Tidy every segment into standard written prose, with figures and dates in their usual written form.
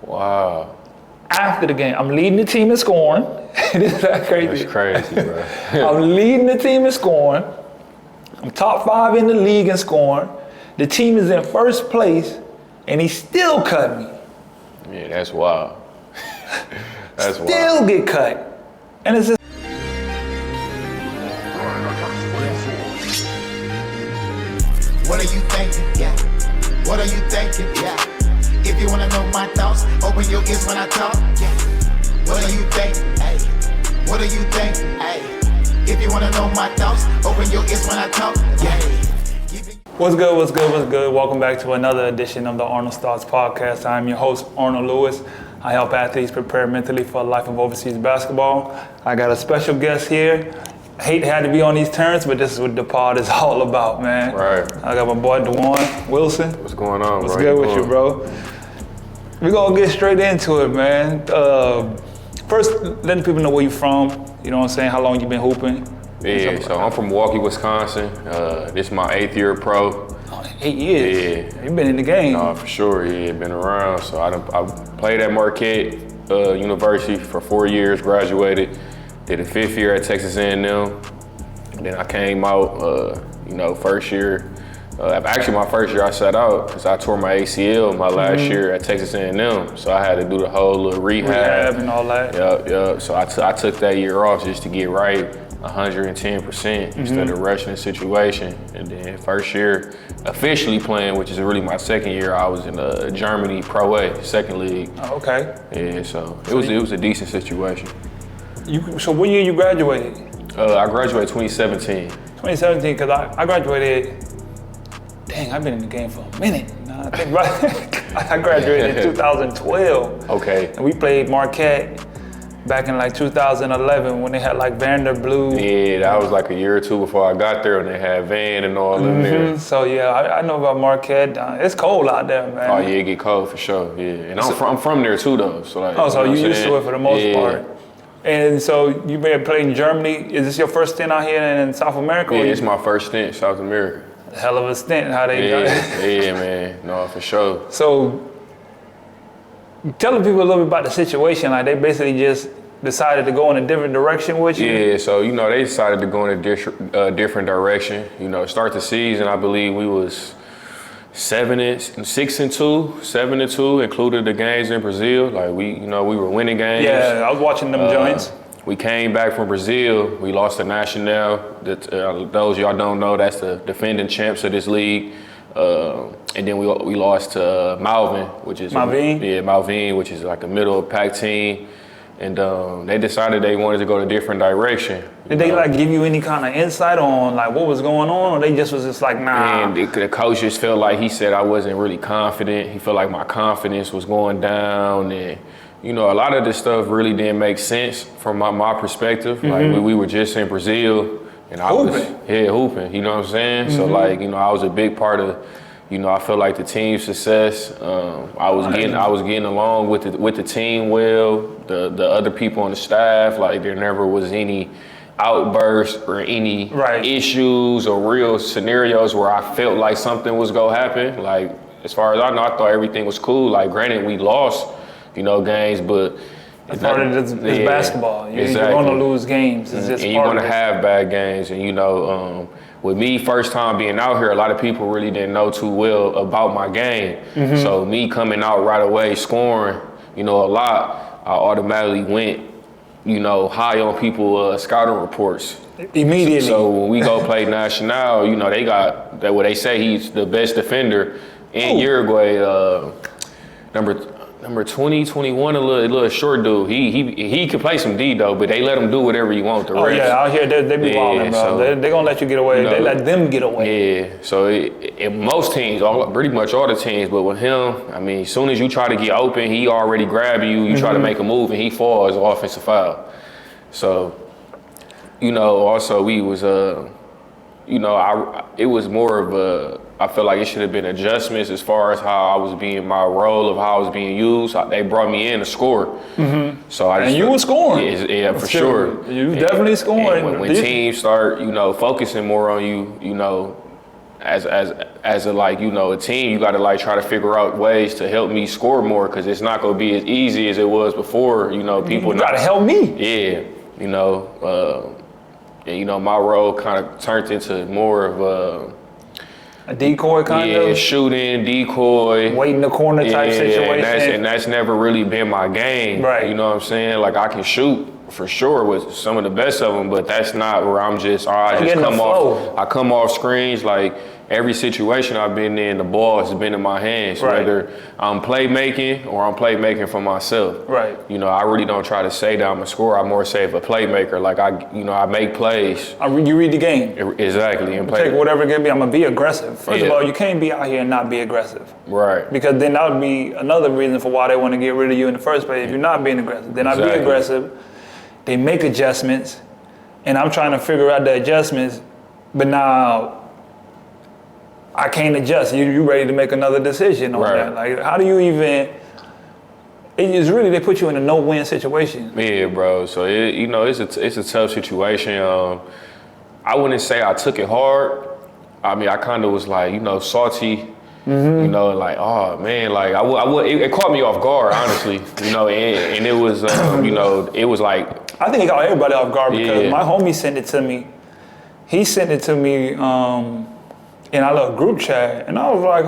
Wow. After the game, I'm leading the team in scoring. This is that crazy. That's crazy, bro. I'm leading the team in scoring. I'm top 5 in the league in scoring. The team is in first place, and he still cut me. Yeah, that's wild. That's wild. Still get cut. And it's just What are you thinking? Yeah. What are you thinking? Yeah. If you wanna know my thoughts, open your ears when I talk. Yeah. What are you thinking? Hey. What are you thinking? Hey. If you wanna know my thoughts, open your ears when I talk. Yeah. What's good, what's good, what's good? Welcome back to another edition of the Arnold's Thoughts Podcast. I'm your host, Arnold Lewis. I help athletes prepare mentally for a life of overseas basketball. I got a special guest here. I hate to have to be on these terms, but this is what the pod is all about, man. Right. I got my boy, Duane Wilson. What's going on, What's bro? good with you, bro? We're gonna get straight into it, man. First, letting people know where you're from. You know what I'm saying? How long you been hooping? Yeah, so I'm from Milwaukee, Wisconsin. This is my 8th year pro. 8 years? Yeah. You've been in the game. No, for sure, yeah, been around. So I played at Marquette University for 4 years, graduated, did a 5th year at Texas A&M. And then I came out, first year. Actually, my first year I sat out because I tore my ACL my last year at Texas A&M. So I had to do the whole little rehab and all that. Yep. So I took that year off just to get right 110% instead of rushing the situation. And then first year officially playing, which is really my second year, I was in Germany Pro A, second league. Oh, okay. Yeah, so it was a decent situation. So what year you graduated? I graduated 2017. 2017, because I graduated, dang, I've been in the game for a minute. I think I graduated in 2012. Okay. And we played Marquette back in like 2011 when they had like Vander Blue. Yeah, that was like a year or two before I got there, and they had Van and all in there. So yeah, I know about Marquette. It's cold out there, man. Oh yeah, it get cold for sure. Yeah, and I'm from there too though. So like. Oh, so you used to it for the most yeah. part. And so you've been playing in Germany. Is this your first stint out here in South America? Yeah, it's my first stint in South America. Hell of a stint, how they got it. Yeah, man. No, for sure. So tell the people a little bit about the situation. Like they basically just decided to go in a different direction with you? Yeah, so they decided to go in a different direction. Start the season, I believe we was 6-2, included the games in Brazil. Like we were winning games. Yeah, I was watching them joints. We came back from Brazil. We lost to Nacional. Those y'all don't know, that's the defending champs of this league. And then we lost to Malvin, which is Malvin, which is like a middle of pack team. And they decided they wanted to go a different direction. Did they like give you any kind of insight on like what was going on, or they was just like, nah? And the coach just felt like he said I wasn't really confident. He felt like my confidence was going down, and a lot of this stuff really didn't make sense from my perspective. Like we were just in Brazil, and I was hooping. You know what I'm saying? So like I was a big part of. I feel like the team's success. I was getting along with the team well. The other people on the staff, like there never was any outbursts or any issues or real scenarios where I felt like something was gonna happen. Like as far as I know, I thought everything was cool. Like granted, we lost, games, but it's part of this basketball. You're gonna lose games. It's just and you're gonna have bad games, and with me first time being out here, a lot of people really didn't know too well about my game. So me coming out right away, scoring, a lot, I automatically went, high on people scouting reports. Immediately. So when we go play Nacional, they got that. What they say he's the best defender in Uruguay. Number 20, 21, a little short dude. He could play some D though, but they let him do whatever he wants. Out here they be wilding, bro. So, they gonna let you get away. They let them get away. Yeah. So in most teams, pretty much all the teams, but with him, I mean, as soon as you try to get open, he already grab you. You try to make a move, and he falls offensive foul. So, also we was it was more of a. I feel like it should have been adjustments as far as how I was being, my role of how I was being used. They brought me in to score. So I just, and you were scoring. Yeah, for sure. You definitely scoring. When teams start, focusing more on you, as a like, you know, a team, you got to like try to figure out ways to help me score more, because it's not gonna be as easy as it was before. You know, people you gotta help me. Yeah, you know, and you know, my role kind of turned into more of a decoy kind of? Yeah, shooting, decoy. Wait in the corner type situation. And that's never really been my game. Right. You know what I'm saying? Like, I can shoot for sure with some of the best of them, but that's not where I'm just, I come off screens. Like, every situation I've been in, the ball has been in my hands, right. whether I'm playmaking or I'm playmaking for myself. Right. You know, I really don't try to say that I'm a scorer. I more say I'm a playmaker. Like, I make plays. You read the game. Exactly. And take whatever it can be. I'm gonna be aggressive. First of all, you can't be out here and not be aggressive. Right. Because then that would be another reason for why they want to get rid of you in the first place. If you're not being aggressive, then I'll be aggressive. They make adjustments, and I'm trying to figure out the adjustments, but now I can't adjust. You ready to make another decision on that? Like, how do you even? It is really, they put you in a no-win situation. Yeah, bro. So it's a tough situation. I wouldn't say I took it hard. I mean, I kind of was like, you know, salty. Mm-hmm. You know, like, oh man, like it caught me off guard, honestly. You know, and it was, you know, it was like. I think it caught everybody off guard because my homie sent it to me. He sent it to me in our little group chat, and I was like,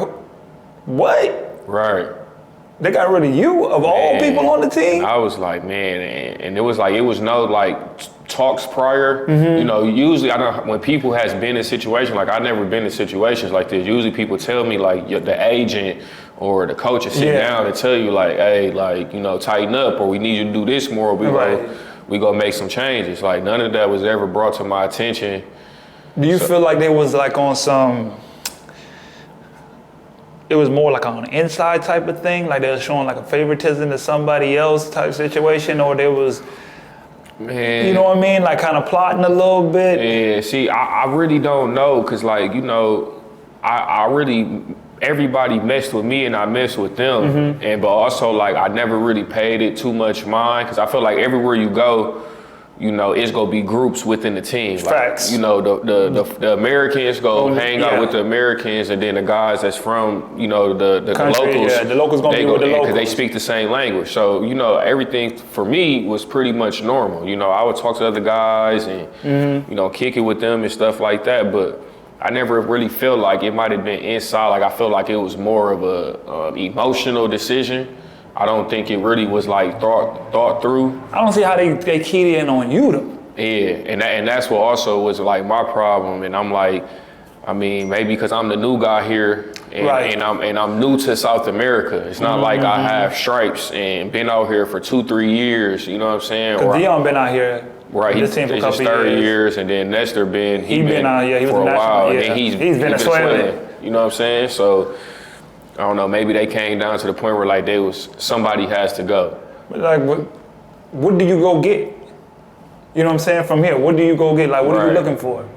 what? Right. They got rid of you of all people on the team? I was like, man, and it was no like talks prior. Mm-hmm. You know, usually when people has been in situations, like I've never been in situations like this. Usually people tell me like the agent or the coach will sit down and tell you like, hey, like, you know, tighten up, or we need you to do this more, or we go make some changes. Like, none of that was ever brought to my attention. Do you feel like they was like on some, it was more like on an inside type of thing, like they were showing like a favoritism to somebody else type situation, or there was, man, you know what I mean, like kind of plotting a little bit? Yeah, see, I really don't know, because like, you know, I really, everybody messed with me and I messed with them. Mm-hmm. But also like, I never really paid it too much mind, because I feel like everywhere you go, you know, it's gonna be groups within the team. Facts. Like, you know, the Americans go hang out with the Americans, and then the guys that's from, you know, the locals. Yeah, the locals gonna be with the locals. Because they speak the same language. So, you know, everything for me was pretty much normal. You know, I would talk to other guys and, you know, kick it with them and stuff like that. But I never really felt like it might have been inside. Like, I felt like it was more of a emotional decision. I don't think it really was like thought through. I don't see how they keyed in on you though. Yeah, and that's what also was like my problem. And I'm like, I mean, maybe because I'm the new guy here, and I'm new to South America. It's not like I have stripes and been out here for 2-3 years. You know what I'm saying? Because Dion been out here. Right, he's been for 30 years, and then Nestor been out here. He was for a while, yeah. and then he's Venezuelan. You know what I'm saying? So I don't know, maybe they came down to the point where like somebody has to go. But like, what do you go get? You know what I'm saying? From here, what do you go get? Like, what are you looking for?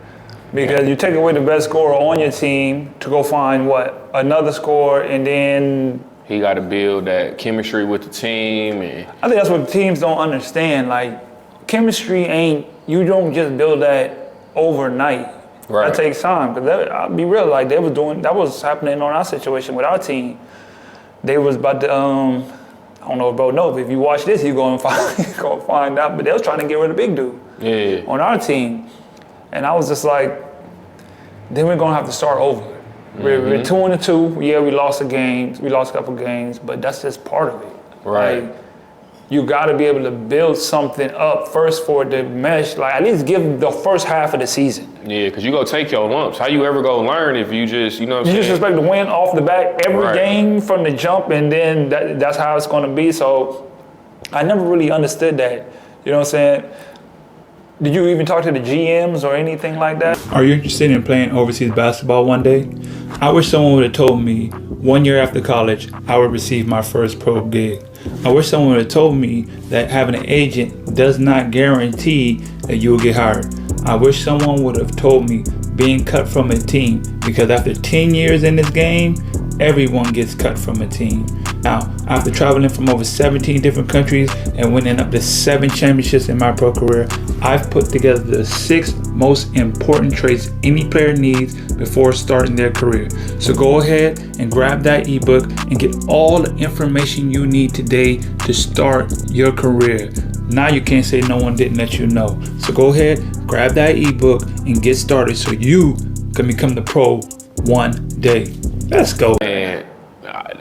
Because you take away the best scorer on your team to go find another scorer, and then he got to build that chemistry with the team. And I think that's what teams don't understand. Like, chemistry you don't just build that overnight. Right. That takes time, because I'll be real, like that was happening on our situation with our team. They was about to, I don't know if bro knows, but if you watch this, you go and find out, but they was trying to get rid of Big Dude on our team. And I was just like, then we're gonna have to start over. Mm-hmm. We're 2-2, yeah, we lost a couple games, but that's just part of it. Right. Like, you got to be able to build something up first for the mesh. Like, at least give the first half of the season. Yeah, because you go take your lumps. How you ever go learn if you just, you know what I'm saying? You just expect to win off the back every game from the jump, and then that's how it's going to be. So I never really understood that. You know what I'm saying? Did you even talk to the GMs or anything like that? Are you interested in playing overseas basketball one day? I wish someone would have told me 1 year after college I would receive my first pro gig. I wish someone would have told me that having an agent does not guarantee that you will get hired. I wish someone would have told me being cut from a team, because after 10 years in this game, everyone gets cut from a team. Now, after traveling from over 17 different countries and winning up to 7 championships in my pro career, I've put together the 6 most important traits any player needs before starting their career. So go ahead and grab that ebook and get all the information you need today to start your career. Now you can't say no one didn't let you know. So go ahead, grab that ebook and get started so you can become the pro one day. Let's go. And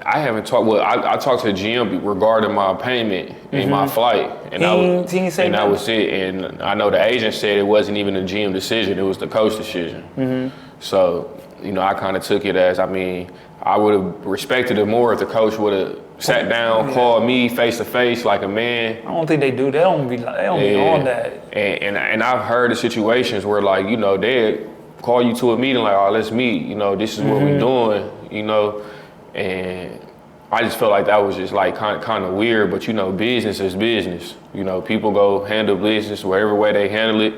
I haven't talked. Well, I talked to the GM regarding my payment and my flight, and that was it. And I know the agent said it wasn't even a GM decision; it was the coach decision. So, I kind of took it as, I would have respected it more if the coach would have sat down, called me face to face like a man. I don't think they do. They don't be on that. And I've heard of situations where they'd call you to a meeting like, oh, let's meet. This is what we're doing. And I just felt like that was just like kind of weird, but business is business. People go handle business whatever way they handle it.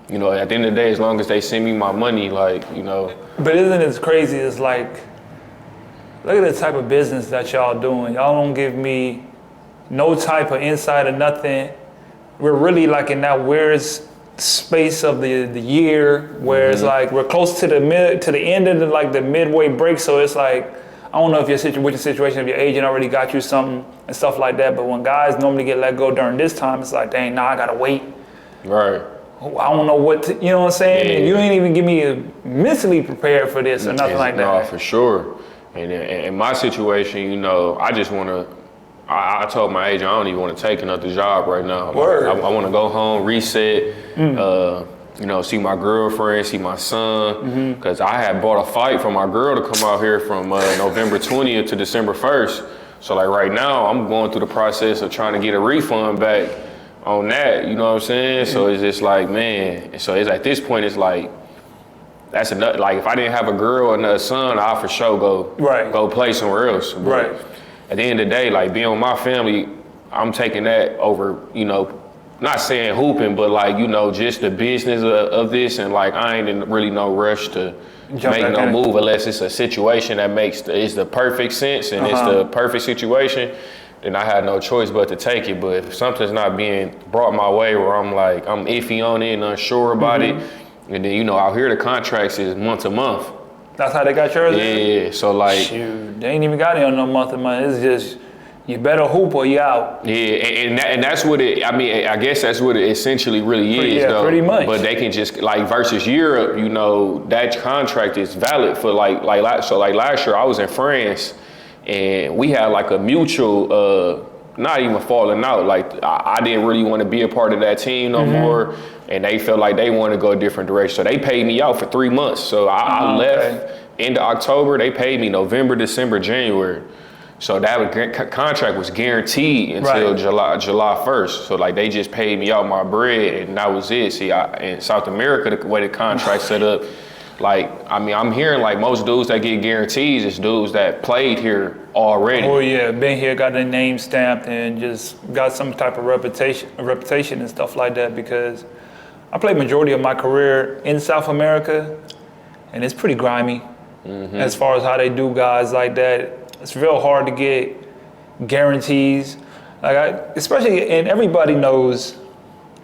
At the end of the day, as long as they send me my money, But isn't it crazy? It's like, look at the type of business that y'all doing. Y'all don't give me no type of insight or nothing. We're really like in that weird space of the year where it's like we're close to the end of the midway break, so it's like I don't know if your situation, if your agent already got you something and stuff like that, but when guys normally get let go during this time, it's like, dang, now I gotta wait. Right. I don't know what you know what I'm saying? Yeah. And you ain't even give me mentally prepared for this or nothing like that. No, for sure. And in my situation, I just want to, I told my agent I don't even want to take another job right now. Word. I want to go home, reset, see my girlfriend, see my son, because I had bought a flight for my girl to come out here from November 20th to December 1st. So right now I'm going through the process of trying to get a refund back on that, you know what I'm saying? So it's just like, man, so it's at this point, it's like, that's enough. Like if I didn't have a girl and a son, I'll for sure go play somewhere else. But right. At the end of the day, like being with my family, I'm taking that over, not saying hooping, but just the business of this, and I ain't in really no rush to make no move unless it's a situation that it's the perfect sense and it's the perfect situation. Then I had no choice but to take it. But if something's not being brought my way where I'm iffy on it and unsure about it, and then out here the contracts is month to month. That's how they got yours? Yeah, so shoot, they ain't even got it on no month to month. It's just, you better hoop or you out. Yeah, and that's what I guess that's what it essentially really is, though. Pretty much. But they can just, versus Europe, that contract is valid for so last year I was in France and we had a mutual, not even falling out. I didn't really want to be a part of that team no more. And they felt like they wanted to go a different direction. So they paid me out for 3 months. So I left into October. They paid me November, December, January. So that contract was guaranteed until July 1st. So they just paid me out my bread and that was it. See, in South America, the way the contract set up, I'm hearing most dudes that get guarantees is dudes that played here already. Oh yeah, been here, got their name stamped and just got some type of reputation and stuff like that, because I played majority of my career in South America, and it's pretty grimy as far as how they do guys like that. It's real hard to get guarantees. Especially, and everybody knows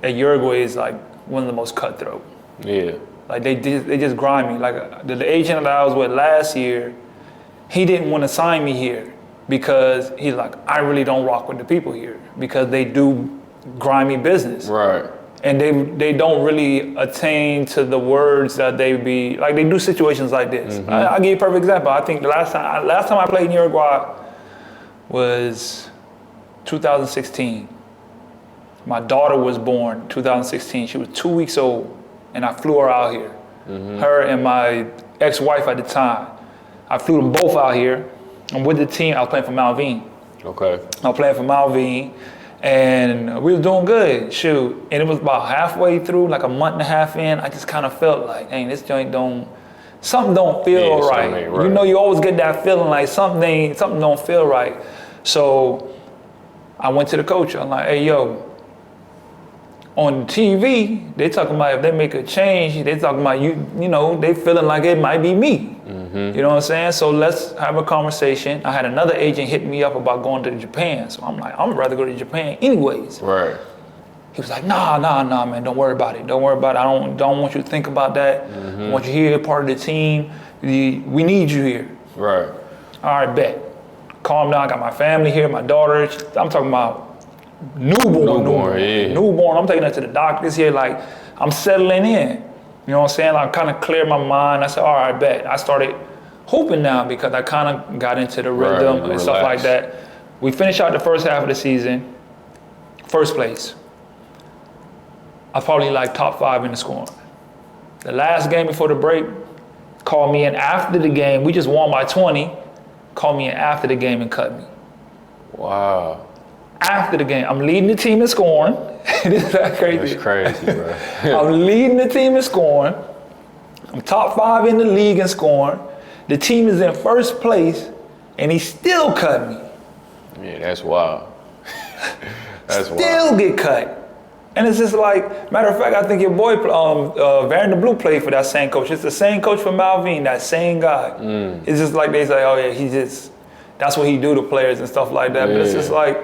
that Uruguay is one of the most cutthroat. Yeah. They just grimy. The agent that I was with last year, he didn't want to sign me here because he's like, I really don't rock with the people here because they do grimy business. Right. And they don't really attain to the words that they be, they do situations like this. I'll give you a perfect example. I think the last time I played in Uruguay was 2016. My daughter was born 2016. She was 2 weeks old. And I flew her out here. Her and my ex-wife at the time. I flew them both out here. I'm with the team. I was playing for Malvine. Okay. I was playing for Malvine, and we was doing good. Shoot, and it was about halfway through, a month and a half in. I just kind of felt like, dang, this joint something don't feel right. You always get that feeling something don't feel right. So I went to the coach. I'm like, hey, yo. On TV, they talking about if they make a change, they talking about they feeling like it might be me. You know what I'm saying? So let's have a conversation. I had another agent hit me up about going to Japan. So I'm like, I'm rather go to Japan anyways. Right. He was like, nah, man, don't worry about it. Don't worry about it. I don't want you to think about that. I want you here, part of the team. We need you here. Right. All right, bet. Calm down. I got my family here, my daughter. I'm talking about newborn. Yeah. Newborn. I'm taking her to the doctors here. Like, I'm settling in. You know what I'm saying? Like, kind of cleared my mind. I said, all right, bet. I started hooping now because I kind of got into the rhythm and stuff like that. We finished out the first half of the season, first place. I was probably like top 5 in the scoring. The last game before the break, called me in after the game. We just won by 20. Called me in after the game and cut me. Wow. After the game, I'm leading the team in scoring. This is that crazy. That's crazy, bro. I'm leading the team in scoring. I'm top 5 in the league in scoring. The team is in first place, and he still cut me. Yeah, that's wild. That's Still get cut. And it's just like, matter of fact, I think your boy, Baron the Blue played for that same coach. It's the same coach for Malvine, that same guy. It's just like they say, oh yeah, that's what he do to players and stuff like that. Yeah. But it's just like,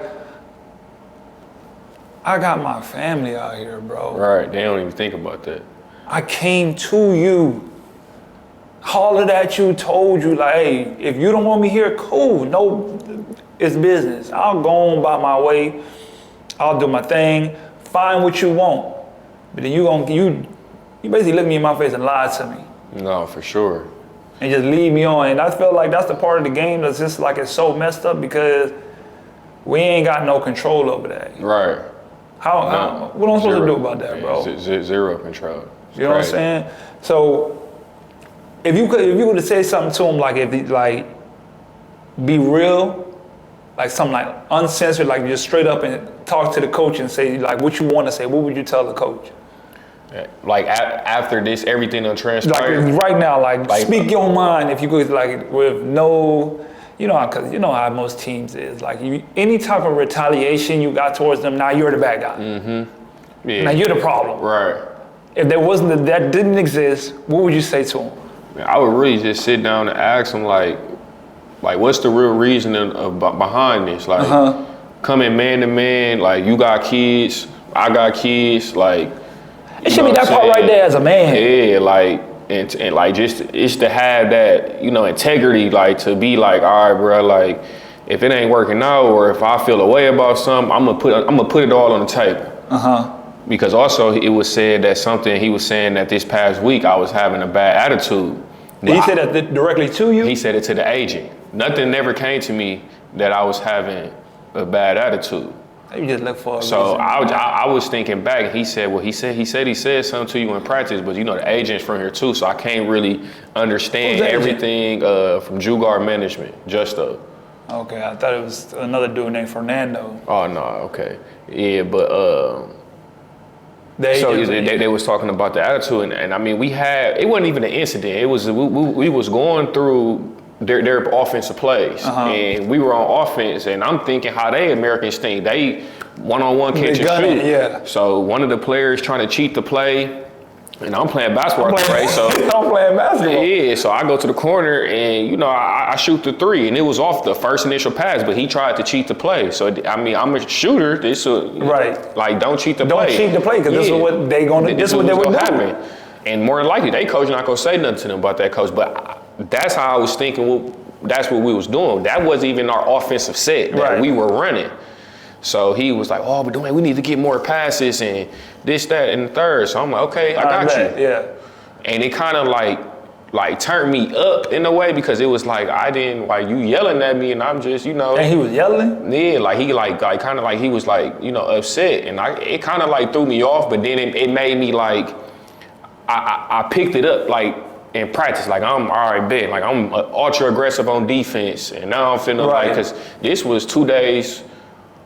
I got my family out here, bro. Right, they don't even think about that. I came to you, hollered at you, told you like, hey, if you don't want me here, cool. No, it's business. I'll go on by my way. I'll do my thing. Find what you want, but then you basically look me in my face and lie to me. No, for sure. And just leave me on. And I feel like that's the part of the game that's just like it's so messed up because we ain't got no control over that. Right. How what am I supposed to do about that, bro? Zero control. You know what I'm saying? So if you were to say something to him, be real, like something like uncensored, like just straight up and talk to the coach and say like what you want to say, what would you tell the coach? Like after this, everything done transpired? Like right now, like speak your mind if you could, like with no, because you know how most teams is. Like any type of retaliation you got towards them, now you're the bad guy. Mm-hmm. Yeah. Now you're the problem. Right. If there wasn't, that didn't exist, what would you say to him? I would really just sit down and ask him like what's the real reason behind this? Like coming man to man, like you got kids, I got kids, like it should be that part right there as a man. Yeah, like and like just it's to have that, integrity, like to be like, all right, bro, like if it ain't working out or if I feel a way about something, I'm gonna put it all on the table. Because also it was said that he was saying that this past week I was having a bad attitude. Did he say that directly to you? He said it to the agent. Nothing never came to me that I was having a bad attitude. You just look for a So reason. I was thinking back, and he said something to you in practice, but the agent's from here too, so I can't really understand everything from Jugar Management, Justo. Okay, I thought it was another dude named Fernando. Oh no, okay. Yeah, but they was talking about the attitude, and I mean it wasn't even an incident. It was we was going through their offensive plays, and we were on offense, and I'm thinking how they Americans think. They one-on-one catch and shoot. Yeah. So one of the players trying to cheat the play, and I'm playing basketball, right? So I'm playing basketball. Yeah, so I go to the corner, and I shoot the three, and it was off the first initial pass, but he tried to cheat the play. So I mean, I'm a shooter. Right. Like don't cheat the play. Don't cheat the play because this is what they gonna. This is what they would happen. And more than likely, they coach not gonna say nothing to them about that coach. But that's how I was thinking. That's what we was doing. That wasn't even our offensive set that we were running. So he was like, "Oh, but Duane, we need to get more passes and this, that, and the third." So I'm like, "Okay, I got you." Yeah. And it kind of like turned me up in a way because it was like I didn't like you yelling at me and I'm just And he was yelling. Yeah, like he like kind of like he was like upset and it kind of like threw me off. But then it made me like I picked it up like in practice, like I'm all right, bet, like I'm ultra aggressive on defense, and now I'm finna like because this was 2 days.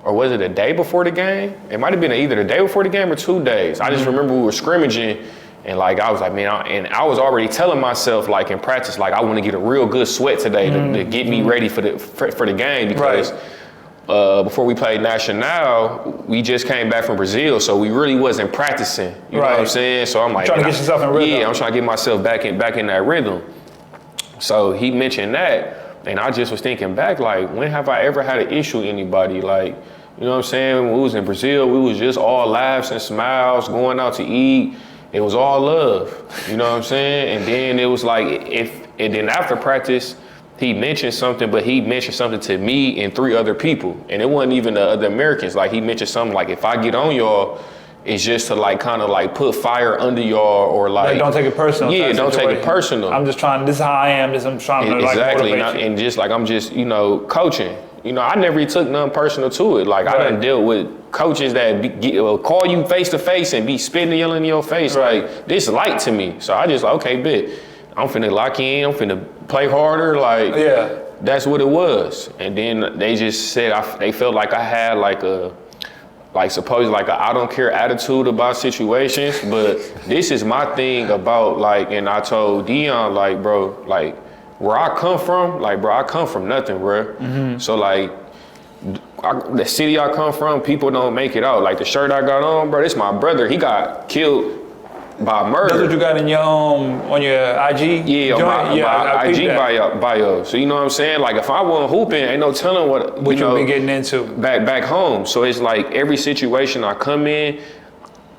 Or was it a day before the game? It might have been either the day before the game or 2 days. I just remember we were scrimmaging, and like I was like, man, I was already telling myself like in practice, like I want to get a real good sweat today to get me ready for the game because before we played Nacional, we just came back from Brazil, so we really wasn't practicing. You know what I'm saying? So I'm like, trying to get yourself in rhythm. Yeah, I'm trying to get myself back in that rhythm. So he mentioned that, and I just was thinking back, like, when have I ever had an issue with anybody? Like, you know what I'm saying? When we was in Brazil, we was just all laughs and smiles, going out to eat. It was all love, you know what I'm saying? And then it was like, and then after practice, he mentioned something, but he mentioned something to me and 3 other people. And it wasn't even the other Americans. Like, he mentioned something like, if I get on y'all, it's just to like kind of like put fire under y'all, or like don't take it personal. Yeah, don't take it personal. I'm just trying. This is how I am. I'm trying to exactly, like motivate you. And just like I'm just coaching. I never really took nothing personal to it. Like, I done dealt with coaches that call you face to face and be spitting, yelling in your face. Right. Like, this light to me. So I just like, okay, bet. I'm finna lock in. I'm finna play harder. Like, that's what it was. And then they just said they felt like I had supposedly like a I don't care attitude about situations, but this is my thing about like, and I told Dion, like, bro, like, where I come from, like, bro, I come from nothing, bro. Mm-hmm. So like, the city I come from, people don't make it out. Like, the shirt I got on, bro, this my brother. He got killed by murder. That's what you got in your on your IG? Yeah, on my IG bio. So you know what I'm saying? Like, if I wasn't hooping, ain't no telling what you'll be getting into back home. So it's like every situation I come in,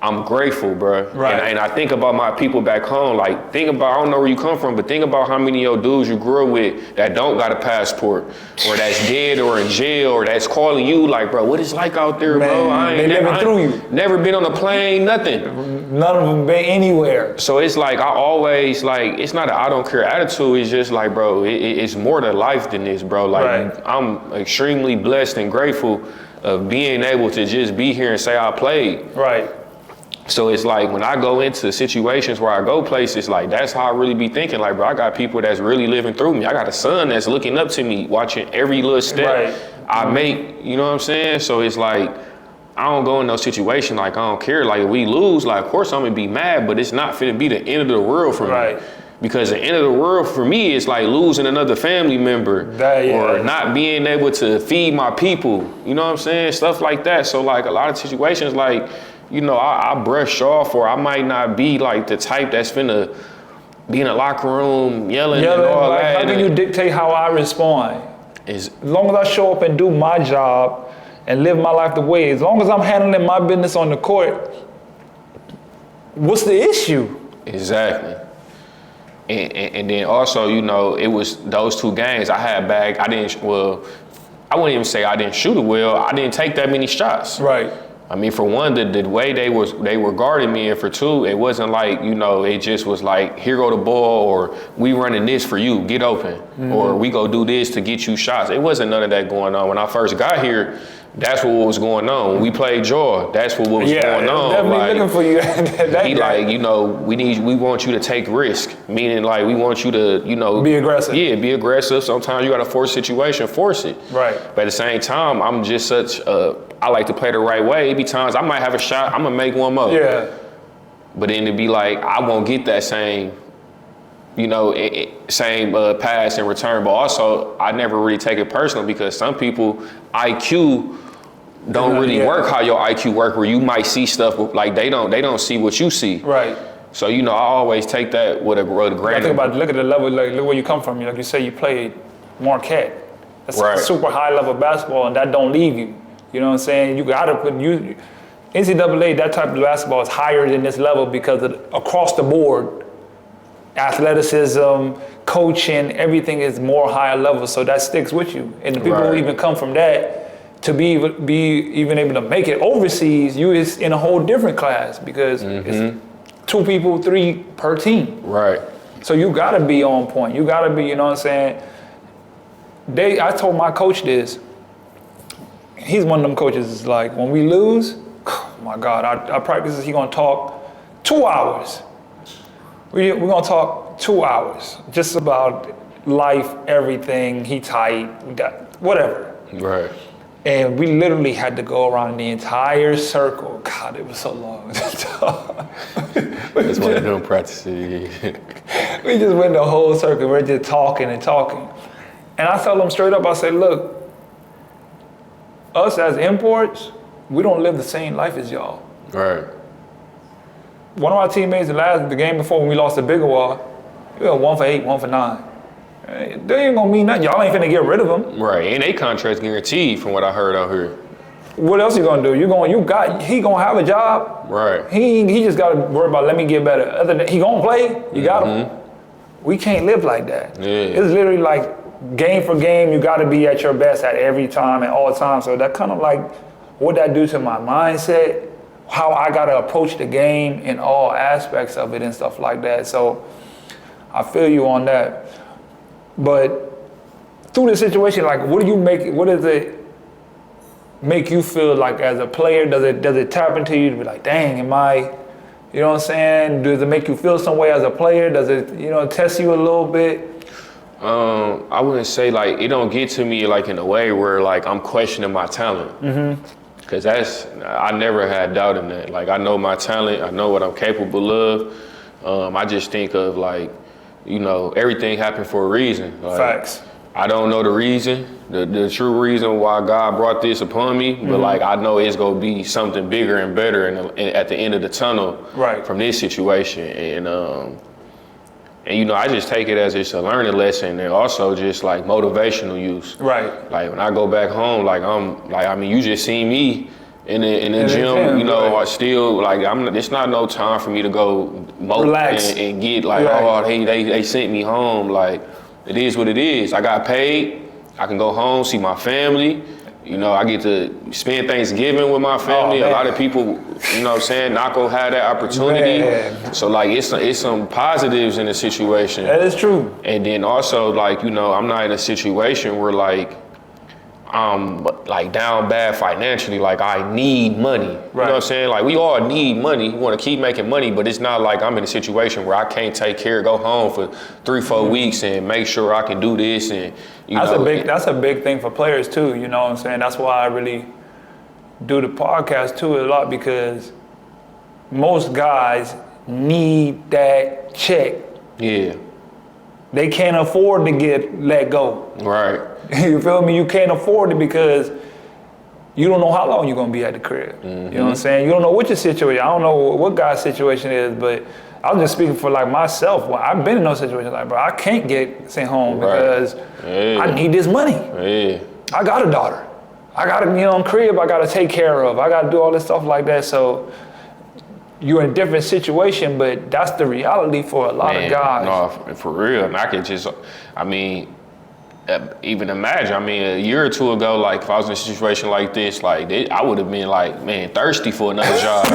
I'm grateful, bro. Right. And I think about my people back home. Like, think about, I don't know where you come from, but think about how many of your dudes you grew up with that don't got a passport, or that's dead, or in jail, or that's calling you like, bro, what it's like out there, bro? I ain't never been on a plane, nothing. None of them been anywhere. So it's like, I always, like, it's not an I don't care attitude. It's just like, bro, it's more to life than this, bro. Like, I'm extremely blessed and grateful of being able to just be here and say I played. Right. So it's like, when I go into situations where I go places, like, that's how I really be thinking. Like, bro, I got people that's really living through me. I got a son that's looking up to me, watching every little step I make, you know what I'm saying? So it's like, I don't go in no situation like, I don't care. Like, if we lose, like, of course I'm gonna be mad, but it's not finna be the end of the world for me. Because the end of the world for me is like losing another family member, or not being able to feed my people, you know what I'm saying? Stuff like that. So like, a lot of situations, like, I brush off, or I might not be like the type that's finna be in the locker room yelling and all like, that. How can you dictate how I respond? As long as I show up and do my job and live my life the way, as long as I'm handling my business on the court, what's the issue? Exactly. And then also, it was those 2 games I had back. I wouldn't even say I didn't shoot it well. I didn't take that many shots. Right. I mean, for one, the way they were guarding me, and for 2, it wasn't like, it just was like, here go the ball, or we running this for you, get open, or we go do this to get you shots. It wasn't none of that going on. When I first got here, that's what was going on. When we played Jaw, that's what was going on. Definitely like, looking for you. we want you to take risk, meaning like we want you to, be aggressive. Yeah, be aggressive. Sometimes you got to force a situation, force it. Right. But at the same time, I'm just I like to play the right way. It be times I might have a shot, I'm gonna make one more. Yeah. But then it'd be like, I won't get that same, pass in return. But also, I never really take it personal, because some people IQ don't really work how your IQ work, where you might see stuff like they don't see what you see. Right. So I always take that with a grain. Look at the level, like look where you come from. Like you say, you played Marquette. That's super high level basketball, and that don't leave you. You know what I'm saying? You gotta put NCAA, that type of basketball is higher than this level, because across the board, athleticism, coaching, everything is more higher level. So that sticks with you. And the people who even come from that, to be even able to make it overseas, you is in a whole different class, because it's 2 people, 3 per team. Right. So you gotta be on point. You gotta be, you know what I'm saying? I told my coach this. He's one of them coaches, is like, when we lose, oh my God, our practices, he gonna talk 2 hours. We're gonna talk 2 hours, just about life, everything. He tight, whatever. Right. And we literally had to go around the entire circle. God, it was so long. It's one of them practices. We just went the whole circle. We're just talking and talking. And I told him straight up, I said, look, us as imports, we don't live the same life as y'all. Right. One of our teammates, the game before when we lost to Biggerwall, we went 1 for 8, 1 for 9. They ain't gonna mean nothing. Y'all ain't finna get rid of him. Right, and they contract's guaranteed from what I heard out here. What else you gonna do? He gonna have a job. Right. He just gotta worry about let me get better. Other than he gonna play, you got him. We can't live like that. Yeah. It's literally like game for game, you gotta be at your best at every time and all times. So that kind of like what that do to my mindset, how I gotta approach the game in all aspects of it and stuff like that. So I feel you on that. But through the situation, like what does it make you feel like as a player? Does it tap into you to be like, dang, am I, you know what I'm saying? Does it make you feel some way as a player? Does it, test you a little bit? I wouldn't say like, it don't get to me like in a way where like I'm questioning my talent. Cause I never had doubt in that. Like I know my talent, I know what I'm capable of. I just think of like, everything happened for a reason. Like, Facts. I don't know the reason, the true reason why God brought this upon me, but like I know it's gonna be something bigger and better at the end of the tunnel from this situation. And I just take it as it's a learning lesson and also just like motivational use. Right. Like when I go back home, you just seen me in the gym, I still like it's not no time for me to go mope and get like, they sent me home. Like it is what it is. I got paid, I can go home, see my family. I get to spend Thanksgiving with my family. A lot of people, not gonna have that opportunity. Man. So like it's some positives in the situation. That is true. And then also like, I'm not in a situation where like I'm like down bad financially, like I need money. You know what I'm saying? Like we all need money. We want to keep making money, but it's not like I'm in a situation where I can't go home for 3-4 weeks and make sure I can do this and that's a big thing for players too, you know what I'm saying? That's why I really do the podcast too a lot, because most guys need that check. Yeah. They can't afford to get let go. Right. You feel me? You can't afford it because you don't know how long you're gonna be at the crib. You know what I'm saying? You don't know what your situation. I don't know what guy's situation is, but I'm just speaking for like myself. Well, I've been in those situations like, bro, I can't get sent home because I need this money. Yeah. I got a daughter. I got a crib I gotta take care of. I gotta do all this stuff like that. So you're in a different situation, but that's the reality for a lot of guys. No, for real. And I could just, even imagine, a year or two ago, like if I was in a situation like this, like I would have been like, man, thirsty for another job,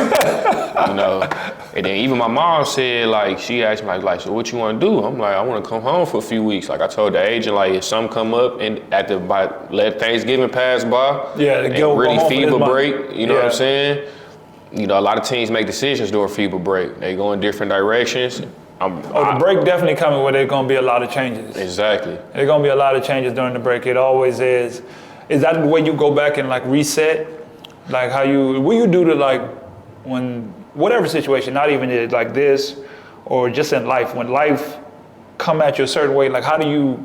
And then even my mom said, like, she asked me like, so what you want to do? I'm like, I want to come home for a few weeks. Like I told the agent, like if something come up and let Thanksgiving pass by, and really FIBA break, you know what I'm saying? A lot of teams make decisions during FIBA break. They go in different directions. The break definitely coming where there's gonna be a lot of changes. Exactly. There's gonna be a lot of changes during the break. It always is. Is that the way you go back and like reset? Like what you do to like when whatever situation, not even like this or just in life, when life come at you a certain way, like how do you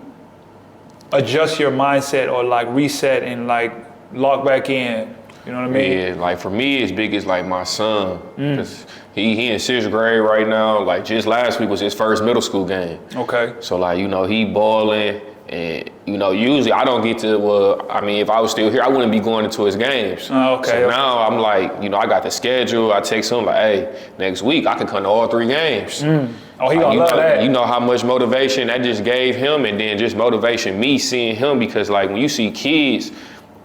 adjust your mindset or like reset and like lock back in? You know what I mean? Yeah, like for me, it's big as like my son. Cause he in 6th grade right now. Like just last week was his first middle school game. Okay. So like, he balling and, usually I don't get to, if I was still here, I wouldn't be going into his games. Okay. So now I'm like, I got the schedule. I text him like, hey, next week I can come to all 3 games. Oh, he gonna love that. You know how much motivation that just gave him, and then just motivation me seeing him, because like when you see kids,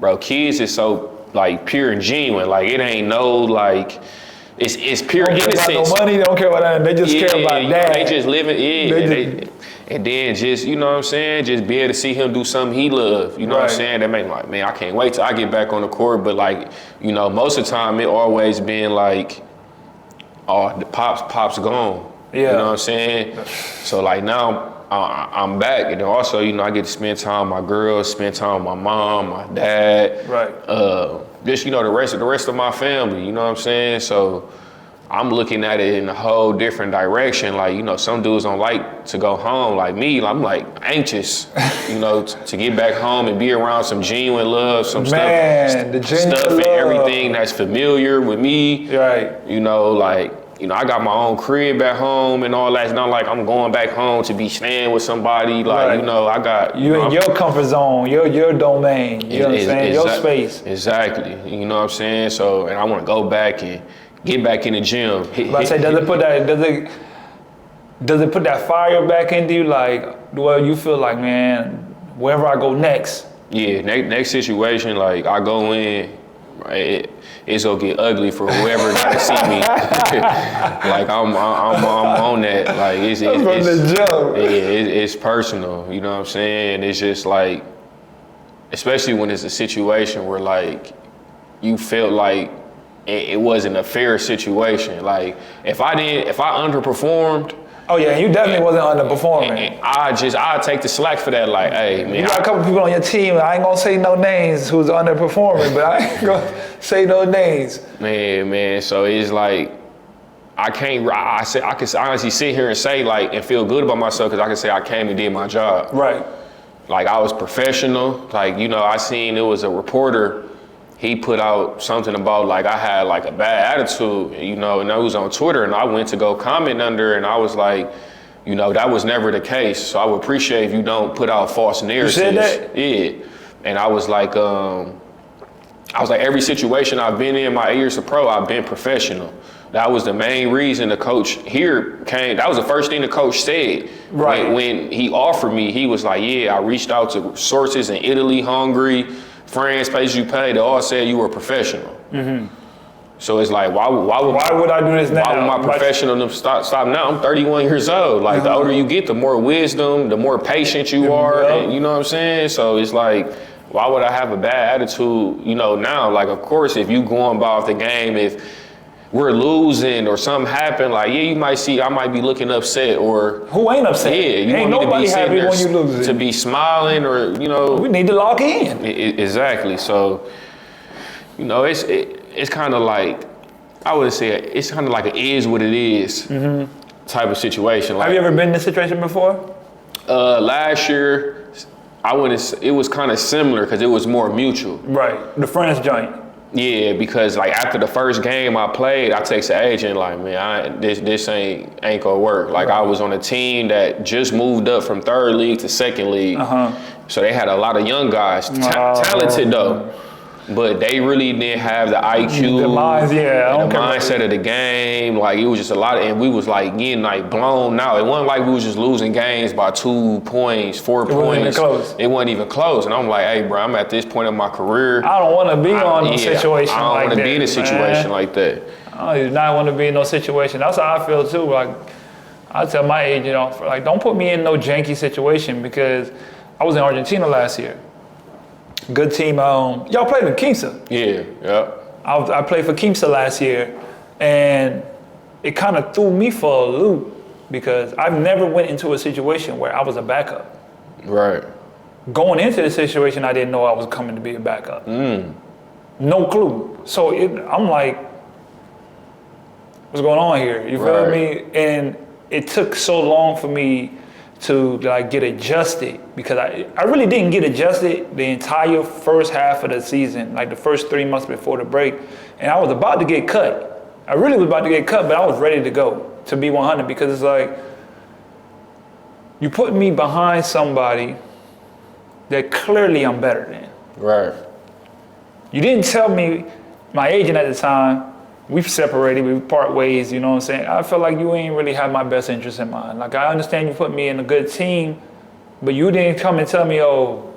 bro, kids is so like pure and genuine. Like it ain't no like it's pure innocence. They don't care about no money, they don't care about that. They just care about that. They just living, and then just, you know what I'm saying, just be able to see him do something he love. You know what I'm saying? That make me like, man, I can't wait till I get back on the court. But like, most of the time it always been like, oh, the pop's gone. Yeah. You know what I'm saying? So like now I'm back, and then also, I get to spend time with my girls, spend time with my mom, my dad. Right. Just, the rest of my family, you know what I'm saying? So I'm looking at it in a whole different direction. Like, some dudes don't like to go home. Like me, I'm like anxious, to get back home and be around some genuine love, some stuff and everything that's familiar with me. Right. Like you know, I got my own crib at home and all that. It's not like I'm going back home to be staying with somebody. Like, Right. you know, I got... You in your comfort zone, your domain, you know what I'm saying? Your space. Exactly, you know what I'm saying? So, and I want to go back and get back in the gym. But I say, does it put that fire back into you? Like, well, you feel like, man, wherever I go next. Yeah, next situation, like I go in, it's gonna get ugly for whoever gotta see me. Like I'm on that. Like it's personal. You know what I'm saying? It's just like, especially when it's a situation where like you felt like it wasn't a fair situation. Like if I underperformed. Oh yeah, you definitely wasn't underperforming. I take the slack for that. Like, hey man, you got a couple people on your team. I ain't gonna say no names who's underperforming, but I ain't gonna say no names. Man. So it's like I can honestly sit here and say like and feel good about myself because I can say I came and did my job. Right. Like I was professional. Like you know, I seen it was a reporter. He put out something about like I had like a bad attitude, you know, and that was on Twitter, and I went to go comment under, and I was like, you know, that was never the case. So I would appreciate if you don't put out false narratives. You said that? Yeah, and I was like, every situation I've been in my 8 years of pro, I've been professional. That was the main reason the coach here came. That was the first thing the coach said. Right. When he offered me, he was like, yeah, I reached out to sources in Italy, Hungary, France, places you pay, they all said you were professional. Mm-hmm. So it's like, why would I do this now? Why would my professional stop now? I'm 31 years old. Like the older you get, the more wisdom, the more patient you are. And, you know what I'm saying? So it's like, why would I have a bad attitude? You know, now, like of course, if you going by off the game, if we're losing or something happened, like yeah, you might see I might be looking upset or who ain't upset? Yeah, you ain't want me nobody to be happy when you lose to be smiling or you know. We need to lock in. Exactly. So, you know, it's kind of like I would say it's kind of like it is what it is type of situation. Like, have you ever been in this situation before? Last year, it was kind of similar because it was more mutual. Right. The friends joint. Yeah, because like after the first game I played, I text the agent like, man, this ain't gonna work. Like I was on a team that just moved up from third league to second league, so they had a lot of young guys, talented though, but they really didn't have the IQ, the mindset of the game. Like it was just a lot, and we was like getting like blown out. It wasn't like we was just losing games by 2 points, 4 points. Wasn't even close. It wasn't even close. And I'm like, hey, bro, I'm at this point in my career. I don't want to be on a situation like that. I don't want to be in a situation like that. I do not want to be in no situation. That's how I feel too. Like I tell my agent, you know, like don't put me in no janky situation because I was in Argentina last year. Good team. Y'all played in Kimsa. Yeah. I played for Kimsa last year, and it kind of threw me for a loop because I've never went into a situation where I was a backup. Right. Going into the situation, I didn't know I was coming to be a backup. No clue. So I'm like, what's going on here? You feel me? And it took so long for me to like get adjusted because I really didn't get adjusted the entire first half of the season, like the first 3 months before the break. And I was about to get cut. I really was about to get cut, but I was ready to go to be 100 because it's like, you put me behind somebody that clearly I'm better than. Right. You didn't tell me, my agent at the time, we've separated, we part ways, you know what I'm saying? I felt like you ain't really have my best interest in mind. Like, I understand you put me in a good team, but you didn't come and tell me, oh,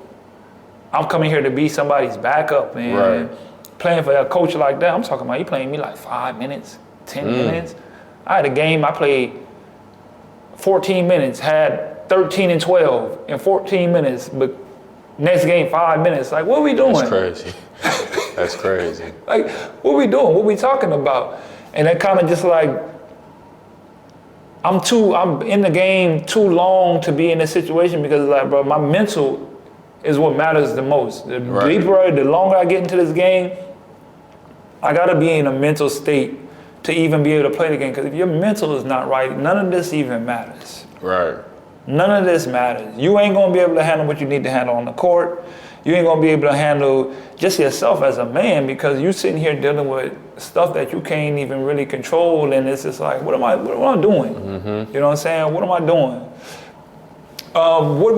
I'm coming here to be somebody's backup, man. Right. Playing for a coach like that, I'm talking about you playing me like 5 minutes, 10 minutes. I had a game, I played 14 minutes, had 13 and 12 in 14 minutes, but next game, 5 minutes. Like, what are we doing? That's crazy. That's crazy. Like, what are we doing? What are we talking about? And that kind of just like, I'm in the game too long to be in this situation because like, bro, my mental is what matters the most. The deeper, the longer I get into this game, I gotta be in a mental state to even be able to play the game. Because if your mental is not right, none of this even matters. Right. None of this matters. You ain't gonna be able to handle what you need to handle on the court. you ain't gonna be able to handle just yourself as a man, because you sitting here dealing with stuff that you can't even really control, and it's just like, what am I doing? You know what I'm saying? What am I doing? What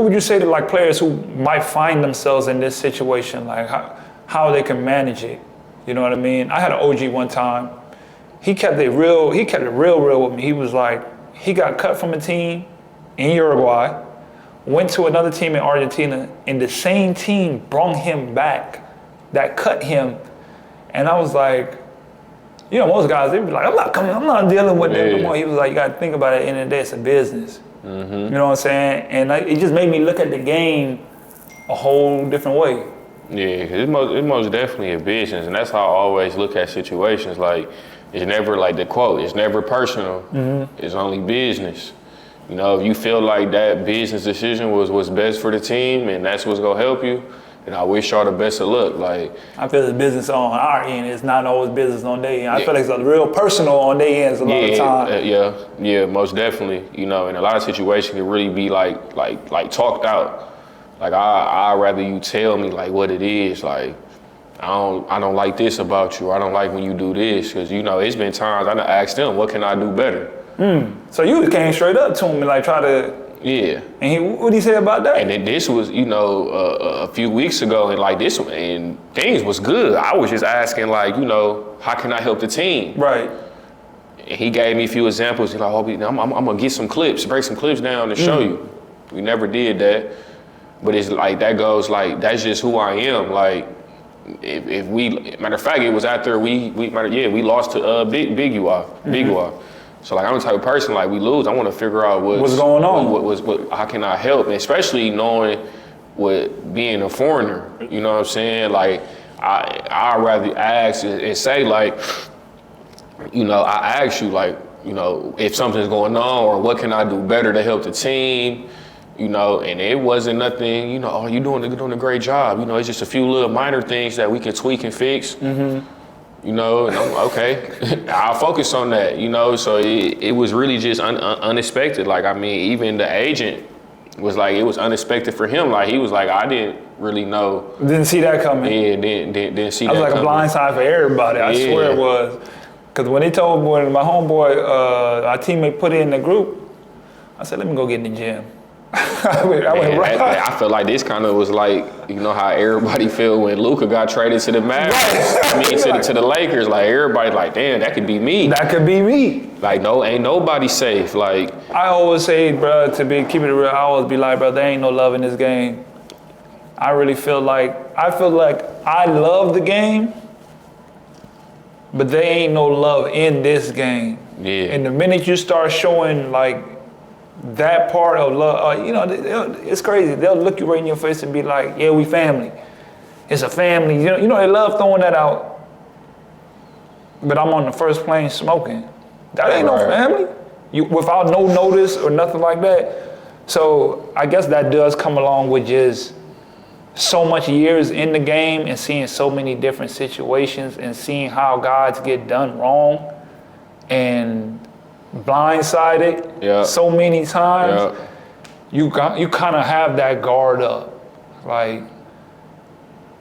would you say to like players who might find themselves in this situation, like how they can manage it? You know what I mean? I had an OG one time. He kept it real with me. He was like, he got cut from a team in Uruguay, went to another team in Argentina, and the same team brought him back that cut him. And I was like, you know, most guys, they'd be like, I'm not dealing with that no more. He was like, you gotta think about it, at the end of the day, it's a business. You know what I'm saying? And it just made me look at the game a whole different way. Yeah, it's most definitely a business, and that's how I always look at situations. Like, it's never like the quote, it's never personal, it's only business. You know, if you feel like that business decision was what's best for the team and that's what's gonna help you, then I wish y'all the best of luck. Like, I feel it's business on our end, it's not always business on their end. I feel like it's a real personal on their ends a lot of time. Yeah, most definitely. You know, in a lot of situations it really be like talked out. Like I'd rather you tell me like what it is. Like, I don't like this about you. I don't like when you do this, because you know it's been times I done asked them, what can I do better? So you came straight up to him and like try to. Yeah. And what'd he say about that? And then this was, you know, a few weeks ago, and like this, and things was good. I was just asking like, you know, how can I help the team? Right. And he gave me a few examples. He's like, I'm gonna get some clips, break some clips down and show you. We never did that, but it's like that goes like that's just who I am. Like, if we, matter of fact, it was after we lost to Big UR. So like I'm the type of person, like we lose, I want to figure out what's going on. How can I help, and especially knowing what being a foreigner. You know what I'm saying? Like I'd rather ask and say like, you know, I ask you like, you know, if something's going on or what can I do better to help the team. You know, and it wasn't nothing, you know, you're doing a great job. You know, it's just a few little minor things that we can tweak and fix. You know, and I'm okay. I'll focus on that, you know. So it was really just unexpected. Like, I mean, even the agent was like, it was unexpected for him. Like, he was like, I didn't really know. Didn't see that coming. Yeah, didn't see that coming. It was like a blind side for everybody. I swear it was. Because when my homeboy, our teammate put it in the group, I said, let me go get in the gym. I went right. I feel like this kind of was like, you know how everybody feel when Luka got traded to the Mavericks, to the Lakers. Like everybody like, damn, that could be me. That could be me. Like no, ain't nobody safe. Like I always say, bro, keep it real. I always be like, bro, there ain't no love in this game. I really feel like I love the game, but there ain't no love in this game. Yeah. And the minute you start showing like that part of love, you know, it's crazy. They'll look you right in your face and be like, yeah, we family. It's a family. You know, they love throwing that out. But I'm on the first plane smoking. That ain't no family. Without no notice or nothing like that. So I guess that does come along with just so much years in the game and seeing so many different situations and seeing how guys get done wrong and blindsided so many times. You kind of have that guard up. Like,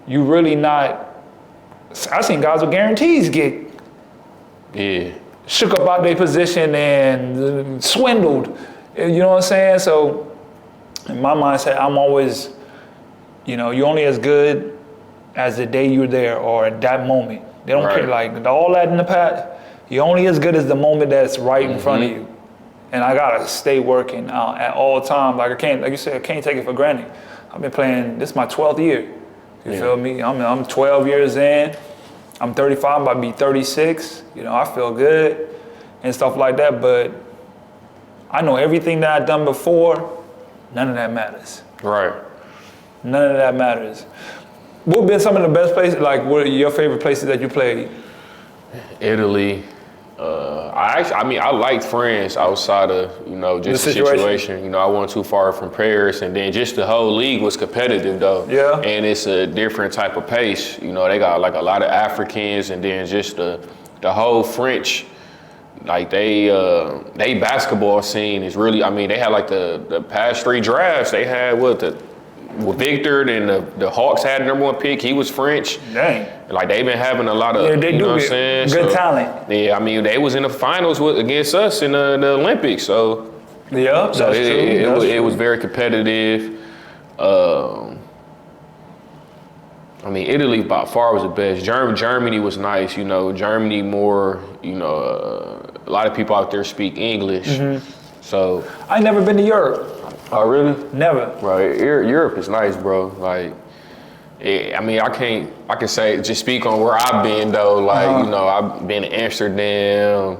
you really not. I seen guys with guarantees get shook up out their position and swindled. You know what I'm saying? So in my mindset, I'm always, you know, you're only as good as the day you're there or at that moment. They don't care, like all that in the past. You're only as good as the moment that's right in front of you. And I gotta stay working at all times. Like I can't, like you said, I can't take it for granted. I've been playing, this is my 12th year. You feel me? I'm 12 years in. I'm 35, I'm about to be 36. You know, I feel good and stuff like that, but I know everything that I've done before, none of that matters. Right. None of that matters. What have been some of the best places, like what are your favorite places that you played? Italy. I liked France outside of, you know, just the situation. You know, I wasn't too far from Paris, and then just the whole league was competitive though. Yeah. And it's a different type of pace. You know, they got like a lot of Africans, and then just the whole French, like they basketball scene is really. I mean, they had like the past 3 drafts. They had Victor, then the Hawks had the number 1 pick. He was French. Dang. Like, they've been having a lot of, they you know do what I'm saying? Good talent. Yeah, I mean, they was in the finals against us in the Olympics. So, Yeah, that's true. It was very competitive. I mean, Italy by far was the best. Germany was nice, you know. Germany more, you know, a lot of people out there speak English. So I ain't never been to Europe. Oh, really? Never. Right. Europe is nice, bro. Like, I mean, I can say, just speak on where I've been though. Like, you know, I've been to Amsterdam.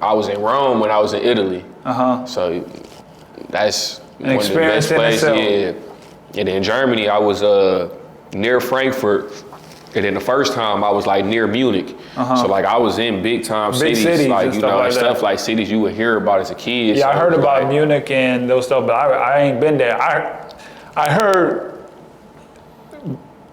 I was in Rome when I was in Italy. So that's an experience in itself. Yeah. And in Germany, I was near Frankfurt. And then the first time I was like near Munich. So like I was in big cities, like, you know, stuff like cities you would hear about as a kid. Yeah, so I heard about like, Munich and those stuff, but I ain't been there. I heard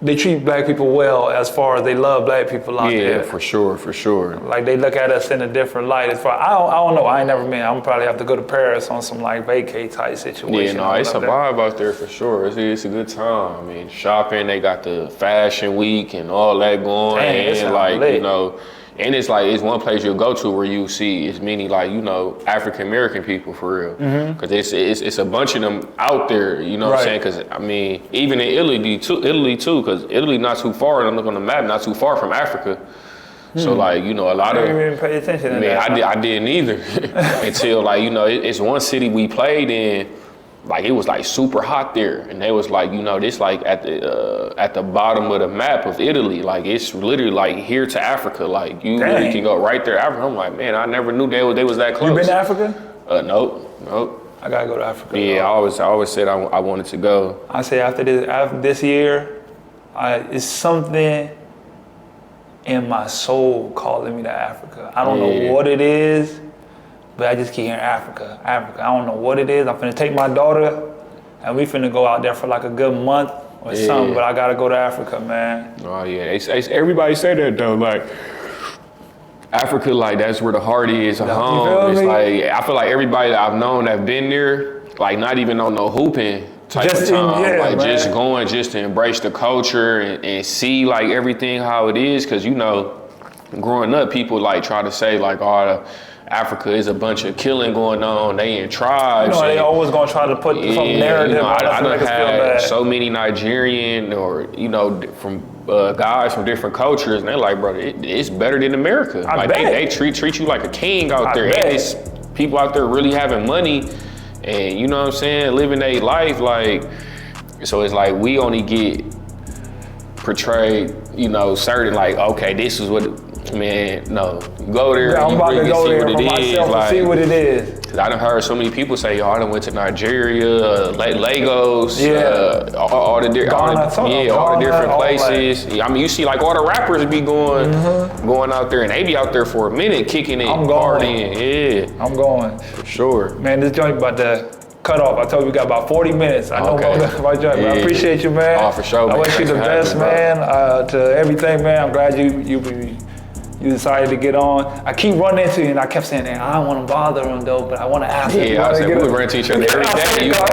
they treat black people well as far as they love black people out there. Yeah, for sure. Like they look at us in a different light. As far I don't know. I ain't never been. I'm probably have to go to Paris on some like vacay type situation. Yeah, no, it's a vibe out there for sure. It's a good time. I mean, shopping. They got the fashion week and all that going. Dang, and like lit. You know, and it's like it's one place you'll go to where you see as many like, you know, African American people for real. Because it's a bunch of them out there. You know what I'm saying? Because I mean, even in Italy too. Because Italy not too far. And I look on the map, not too far from Africa. So like, you know, a lot I of. didn't even pay attention to that. I didn't either until like, you know, it's one city we played in. Like it was like super hot there, and they was like, you know, this like at the bottom of the map of Italy. Like it's literally like here to Africa. Like you really can go right there. Africa. I'm like, man, I never knew they was that close. You been to Africa? Nope. I gotta go to Africa. Yeah, I always said I wanted to go. I say after this year, it's something in my soul calling me to Africa. I don't know what it is. But I just keep hearing Africa. I don't know what it is. I'm finna take my daughter, and we finna go out there for like a good month or something. But I gotta go to Africa, man. Oh yeah, everybody say that though. Like Africa, like that's where the heart is, a home. It's like I feel like everybody that I've known that been there, like not even on no hooping type of time, like man. Just going, just to embrace the culture and see like everything how it is. Cause you know, growing up, people like try to say like, oh. Africa is a bunch of killing going on. They in tribes. You know, they always gonna try to put some narrative. You know, I done had so many Nigerian or you know from guys from different cultures, and they're like, bro, it's better than America. Like they treat you like a king out there. And it's people out there really having money, and you know what I'm saying, living their life like. So it's like we only get portrayed, you know, certain like, okay, this is what. Man, no. Go there and you really see what it is. Like, see what it is. Cause I done heard so many people say, "Yo, I done went to Nigeria, Lagos, all the different places." I mean, you see like all the rappers be going out there, and they be out there for a minute, kicking it, partying. Yeah, I'm going for sure. Man, this joint about to cut off. I told you we got about 40 minutes. I know about my joint. I appreciate you, man. Oh, for sure. I wish you the best, man. To everything, man. I'm glad you decided to get on. I keep running into you, and I kept saying, I don't want to bother him, though, but I want to ask him. Yeah, I said, we run into each other every day. I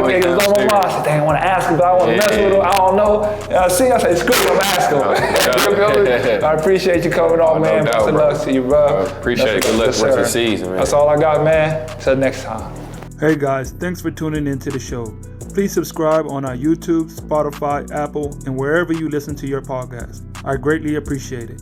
said, dang, I want to ask him, but I want to mess with him. I don't know. I said, screw it, I'm asking him. I appreciate you coming on, man. Best of luck to you, bro. Appreciate it. Good luck the rest of the season, man. That's all I got, man. Till next time. Hey, guys. Thanks for tuning into the show. Please subscribe on our YouTube, Spotify, Apple, and wherever you listen to your podcast. I greatly appreciate it.